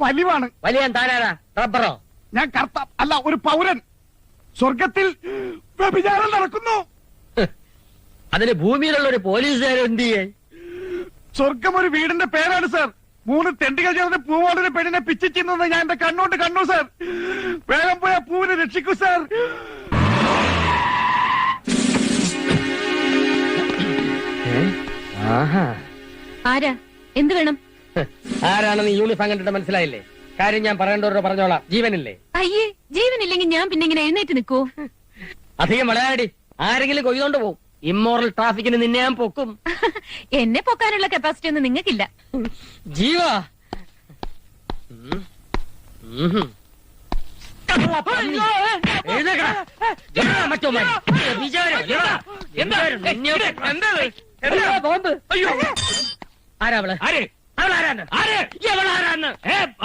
വലിവാണ്. വലിയ താനാരാ? റബ്ബറോ? ഞാൻ കർത്ത അല്ല, ഒരു പൗരൻ. സ്വർഗത്തിൽ വ്യഭിചാരം നടക്കുന്നു. അതിന് ഭൂമിയിലുള്ള ഒരു പോലീസുകാരൻ എന്ത് ചെയ്യേ? സ്വർഗം ഒരു വീടിന്റെ പേരാണ് സാർ. 3 തെണ്ടികൾ ചേർന്ന് പൂവോടൊരു പെണ്ണിനെ പിച്ചിച്ചിന്നത് ഞാൻ എന്റെ കണ്ണോണ്ട് കണ്ടു സാർ. വേഗം പോയ പൂവിനെ രക്ഷിക്കൂ സാർ. ആരാ? എന്ത് വേണം? ആരാണെന്ന് യൂണിഫോം കണ്ടിട്ട് മനസ്സിലായില്ലേ? കാര്യം ഞാൻ പറയേണ്ടവരോ പറഞ്ഞോളാം. ജീവനില്ലേ? അയ്യേ, ജീവനില്ലെങ്കിൽ ഞാൻ പിന്നെ ഇങ്ങനെ എഴുന്നേറ്റ് നിൽക്കൂ? അധികം വളയാടി, ആരെങ്കിലും കൊയ്തോണ്ട് പോവും. ഇമ്മോറൽ ട്രാഫിക്കിന് നിന്നെ ഞാൻ പൊക്കും. എന്നെ പൊക്കാനുള്ള കപ്പാസിറ്റി ഒന്നും നിങ്ങൾക്കില്ല. ജീവ ആരാ അവള്? അവളാരാന്ന്?